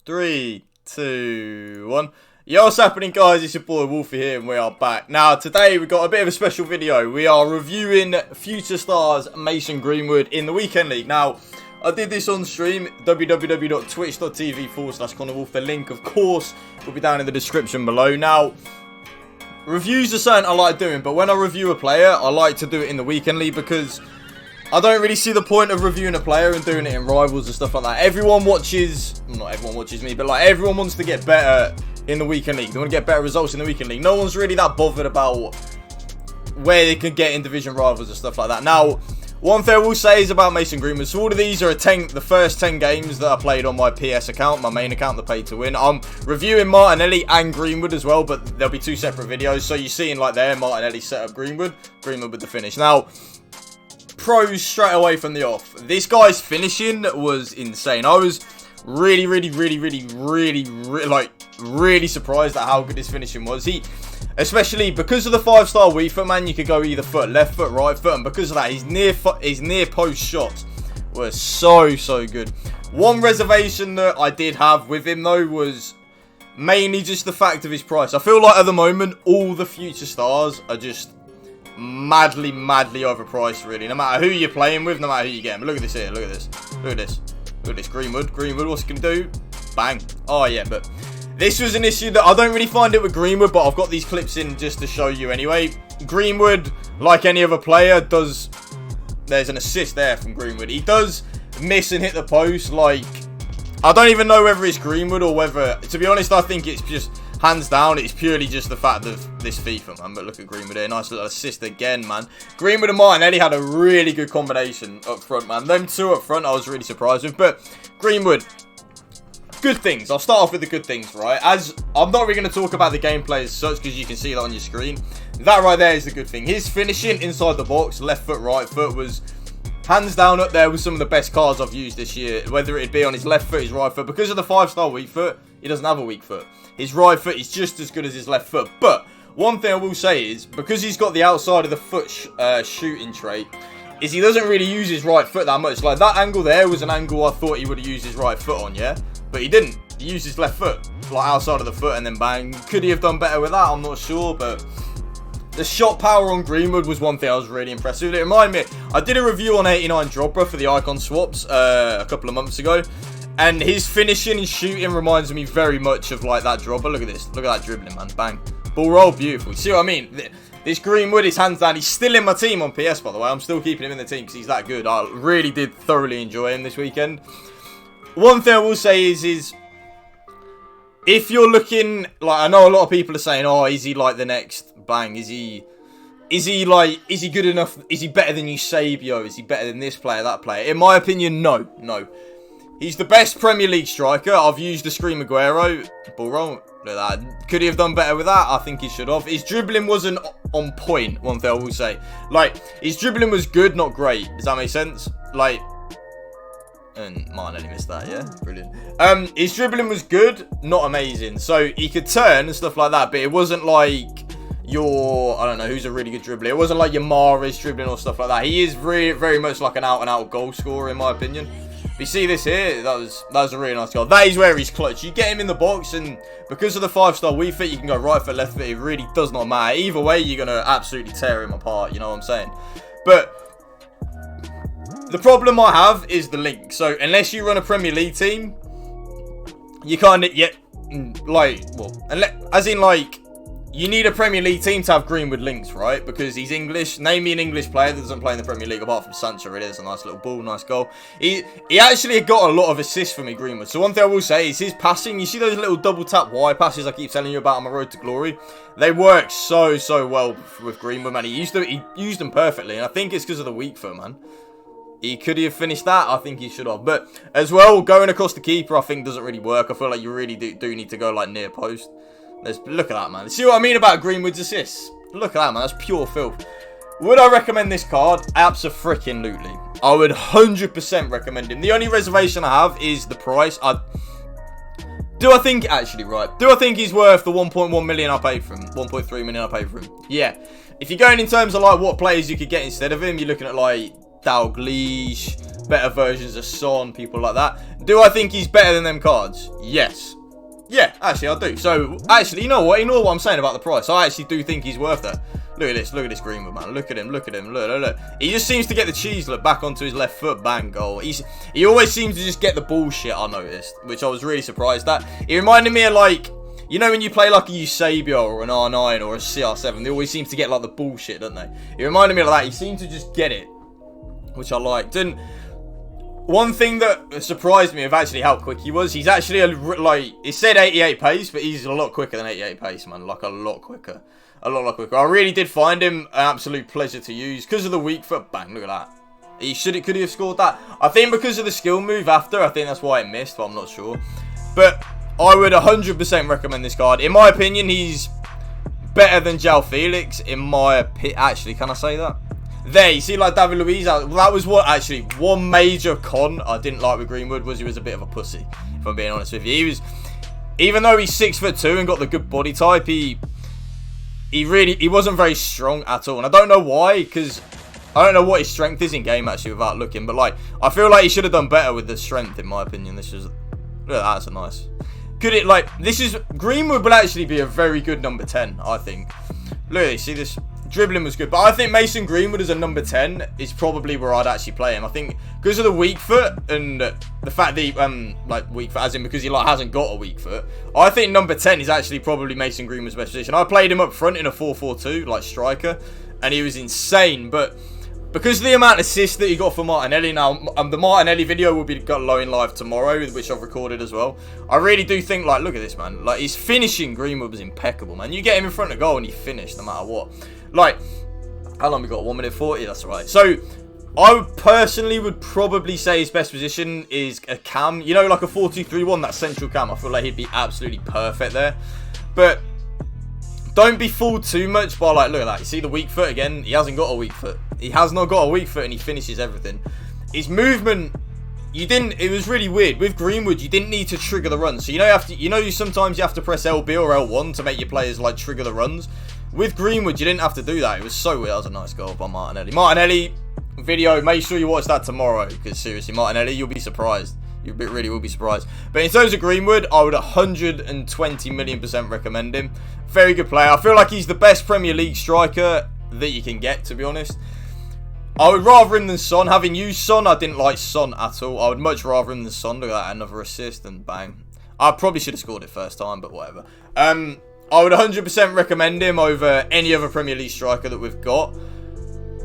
3, 2, 1. Yo, what's happening, guys? It's your boy Wolfie here, and we are back. Now, today we've got a bit of a special video. We are reviewing Future Stars Mason Greenwood in the Weekend League. Now, I did this on stream, www.twitch.tv/Connor Woolf. The link, of course, will be down in the description below. Now, reviews are something I like doing, but when I review a player, I like to do it in the Weekend League because I don't really see the point of reviewing a player and doing it in Rivals and stuff like that. Everyone watches, not everyone watches me, but like everyone wants to get better in the Weekend League. They want to get better results in the Weekend League. No one's really that bothered about where they can get in Division Rivals and stuff like that. Now, one thing I will say is about Mason Greenwood. So all of these are the first 10 games that I played on my PS account, my main account, the pay to win. I'm reviewing Martinelli and Greenwood as well, but there'll be two separate videos. So you're seeing like there, Martinelli set up Greenwood with the finish. Now, pros straight away from the off. This guy's finishing was insane. I was really surprised at how good his finishing was. Especially because of the 5-star Wii Foot, man, you could go either foot, left foot, right foot, and because of that, his near post shots were so good. One reservation that I did have with him though was mainly just the fact of his price. I feel like at the moment all the future stars are just madly overpriced, really. No matter who you're playing with, no matter who you get. But look at this here. Look at this. Greenwood. What's he gonna do? Bang. Oh yeah, but this was an issue that I don't really find it with Greenwood, but I've got these clips in just to show you anyway. Greenwood, like any other player, there's an assist there from Greenwood. He does miss and hit the post. Like, I don't even know whether it's Greenwood or whether, to be honest, I think it's just, hands down, it's purely just the fact of this FIFA, man. But look at Greenwood here. Nice little assist again, man. Greenwood and Martinelli had a really good combination up front, man. Them two up front, I was really surprised with. But Greenwood, good things. I'll start off with the good things, right? As I'm not really going to talk about the gameplay as such because you can see that on your screen. That right there is the good thing. His finishing inside the box, left foot, right foot, was hands down up there with some of the best cards I've used this year. Whether it be on his left foot, his right foot. Because of the 5-star weak foot, he doesn't have a weak foot. His right foot is just as good as his left foot. But one thing I will say is, because he's got the outside of the foot shooting trait, is he doesn't really use his right foot that much. Like, that angle there was an angle I thought he would have used his right foot on, yeah? But he didn't. He used his left foot, like outside of the foot, and then bang. Could he have done better with that? I'm not sure, but the shot power on Greenwood was one thing I was really impressed with. It reminded me, I did a review on 89 Drogba for the icon swaps a couple of months ago, and his finishing and shooting reminds me very much of like that Drogba. Look at this. Look at that dribbling, man. Bang. Ball roll, beautiful. You see what I mean? This Greenwood is hands down. He's still in my team on PS, by the way. I'm still keeping him in the team because he's that good. I really did thoroughly enjoy him this weekend. One thing I will say is if you're looking, like, I know a lot of people are saying, oh, is he like the next bang? Is he good enough? Is he better than Eusebio? Is he better than this player, that player? In my opinion, no. He's the best Premier League striker. I've used the Scream Aguero. Ball roll. Look at that. Could he have done better with that? I think he should have. His dribbling wasn't on point, one thing I will say. Like, his dribbling was good, not great. Does that make sense? Like, and Martinelli missed that, yeah? Brilliant. His dribbling was good, not amazing. So, he could turn and stuff like that, but it wasn't like your, I don't know, who's a really good dribbler. It wasn't like your Mahrez dribbling or stuff like that. He is very much like an out-and-out goal scorer, in my opinion. But you see this here? That was a really nice goal. That is where he's clutch. You get him in the box, and because of the 5-star Wii Fit, you can go right foot, left foot. It really does not matter. Either way, you're going to absolutely tear him apart, you know what I'm saying? But the problem I have is the link. So, unless you run a Premier League team, you can't yet, like, well, as in, like, you need a Premier League team to have Greenwood links, right? Because he's English. Name me an English player that doesn't play in the Premier League, apart from Sancho. It is a nice little ball, nice goal. He actually got a lot of assists for me, Greenwood. So one thing I will say is his passing. You see those little double tap wide passes I keep telling you about on my road to glory? They work so well with Greenwood, man. He used them perfectly, and I think it's because of the weak foot, man. Could he have finished that? I think he should have. But as well, going across the keeper, I think doesn't really work. I feel like you really do need to go like near post. Look at that, man. See what I mean about Greenwood's assists? Look at that, man. That's pure filth. Would I recommend this card? Abso-freaking-lutely. I would 100% recommend him. The only reservation I have is the price. Do I think, actually, right? Do I think he's worth the 1.1 million I paid for him? 1.3 million I paid for him? Yeah. If you're going in terms of, like, what players you could get instead of him, you're looking at, like, Dalglish, better versions of Son, people like that. Do I think he's better than them cards? Yes. Yeah, actually I do. So, actually, you know what I'm saying about the price. I actually do think he's worth that. Look at this Greenwood, man. Look at him, look. He just seems to get the cheese back onto his left foot, bang, goal. He always seems to just get the bullshit, I noticed, which I was really surprised at. He reminded me of, like, you know when you play like a Eusebio or an R9 or a CR7, they always seem to get like the bullshit, don't they? He reminded me of that. He seemed to just get it, which I liked. And one thing that surprised me of actually how quick he was, he's actually, like, it said 88 pace, but he's a lot quicker than 88 pace, man. Like, a lot quicker. A lot quicker. I really did find him an absolute pleasure to use. Because of the weak foot, bang, look at that. Could he have scored that? I think because of the skill move after, I think that's why it missed, but I'm not sure. But I would 100% recommend this card. In my opinion, he's better than João Felix. In my opinion, actually, can I say that? There, you see, like David Luiz, that was what, actually, one major con I didn't like with Greenwood was he was a bit of a pussy, if I'm being honest with you. He was, even though he's 6'2" and got the good body type, he wasn't very strong at all. And I don't know why, because I don't know what his strength is in game, actually, without looking. But, like, I feel like he should have done better with the strength, in my opinion. This was, look at that, that's a nice. Could it, like, Greenwood will actually be a very good number 10, I think. Look at this, see this? Dribbling was good, but I think Mason Greenwood as a number 10 is probably where I'd actually play him. I think because of the weak foot and the fact that he, like, weak foot as in because he, like, hasn't got a weak foot, I think number 10 is actually probably Mason Greenwood's best position. I played him up front in a 4-4-2, like, striker, and he was insane, but because of the amount of assists that he got for Martinelli, now, the Martinelli video will be going live tomorrow, which I've recorded as well. I really do think, like, look at this, man. Like, his finishing, Greenwood was impeccable, man. You get him in front of goal and he finished no matter what. Like, how long we got? 1 minute 40, that's right. So, I personally would probably say his best position is a cam. You know, like a 4-2-3-1, that central cam. I feel like he'd be absolutely perfect there. But don't be fooled too much by, like, look at that. You see the weak foot again? He hasn't got a weak foot. He has not got a weak foot and he finishes everything. His movement, it was really weird. With Greenwood, you didn't need to trigger the run. So, sometimes you have to press LB or L1 to make your players, like, trigger the runs. With Greenwood, you didn't have to do that. It was so weird. That was a nice goal by Martinelli. Martinelli video, make sure you watch that tomorrow. Because seriously, Martinelli, you'll be surprised. You really will be surprised. But in terms of Greenwood, I would 120 million% recommend him. Very good player. I feel like he's the best Premier League striker that you can get, to be honest. I would rather him than Son. Having used Son, I didn't like Son at all. I would much rather him than Son. Look at that, another assist and bang. I probably should have scored it first time, but whatever. I would 100% recommend him over any other Premier League striker that we've got.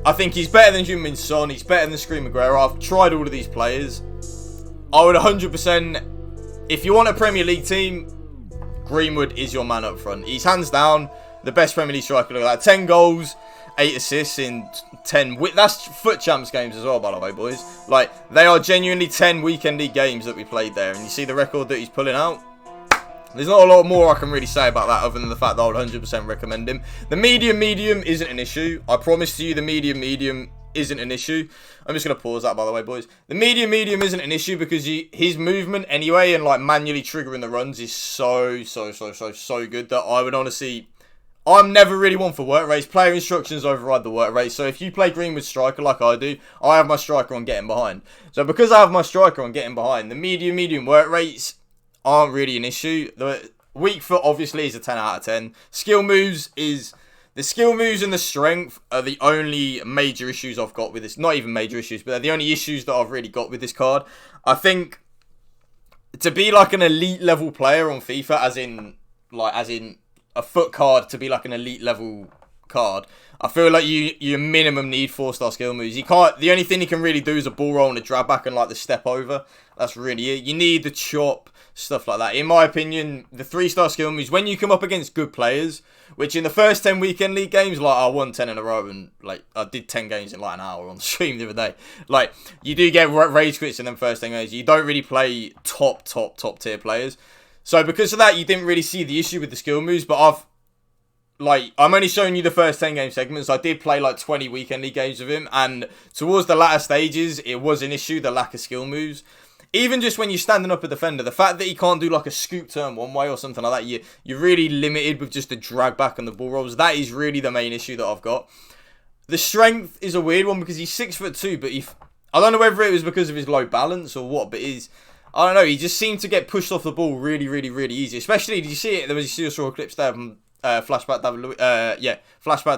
I think he's better than Heung-min Son. He's better than Scream Aguero. I've tried all of these players. I would 100%, if you want a Premier League team, Greenwood is your man up front. He's hands down the best Premier League striker. Look at that. 10 goals, 8 assists in 10. That's Fut Champs games as well, by the way, boys. Like, they are genuinely 10 weekend league games that we played there. And you see the record that he's pulling out? There's not a lot more I can really say about that other than the fact that I would 100% recommend him. The medium isn't an issue. I promise to you the medium isn't an issue. I'm just going to pause that, by the way, boys. The medium isn't an issue because his movement anyway and, like, manually triggering the runs is so good that I would honestly... I'm never really one for work rates. Player instructions override the work rate. So if you play Greenwood striker like I do, I have my striker on getting behind. So because I have my striker on getting behind, the medium work rates aren't really an issue. The weak foot obviously is a 10 out of 10. Skill moves and the strength are the only major issues I've got with this. Not even major issues, but they're the only issues that I've really got with this card. I think to be like an elite level player on FIFA, as in a foot card to be like an elite level card, I feel like you minimum need 4-star skill moves. The only thing you can really do is a ball roll and a drag back and like the step over. That's really it. You need the chop, stuff like that. In my opinion, the 3-star skill moves, when you come up against good players, which in the first 10 weekend league games, like I won 10 in a row and like I did 10 games in like an hour on the stream the other day. Like you do get rage quits in them first 10 games. You don't really play top tier players. So because of that, you didn't really see the issue with the skill moves, but I'm only showing you the first 10 game segments. I did play like 20 weekend league games with him, and towards the latter stages, it was an issue, the lack of skill moves. Even just when you're standing up a defender, the fact that he can't do like a scoop turn one way or something like that, you're really limited with just the drag back and the ball rolls. That is really the main issue that I've got. The strength is a weird one because he's 6'2", but I don't know whether it was because of his low balance or what, but I don't know, he just seemed to get pushed off the ball really, really, really easy. Especially, did you see it? There was a saw clips there from Flashback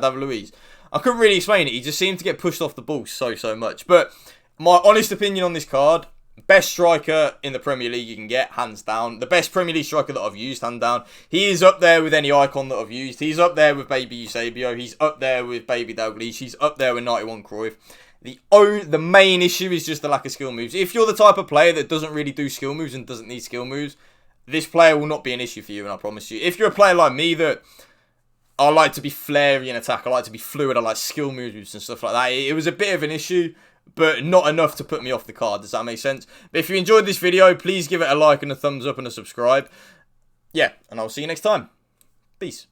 David Luiz. I couldn't really explain it. He just seemed to get pushed off the ball so much. But my honest opinion on this card, best striker in the Premier League you can get, hands down. The best Premier League striker that I've used, hands down. He is up there with any icon that I've used. He's up there with Baby Eusebio. He's up there with Baby Dalglish. He's up there with 91 Cruyff. The main issue is just the lack of skill moves. If you're the type of player that doesn't really do skill moves and doesn't need skill moves, this player will not be an issue for you, and I promise you. If you're a player like me that I like to be flary in attack, I like to be fluid, I like skill moves and stuff like that, it was a bit of an issue, but not enough to put me off the card. Does that make sense? But if you enjoyed this video, please give it a like and a thumbs up and a subscribe. Yeah, and I'll see you next time. Peace.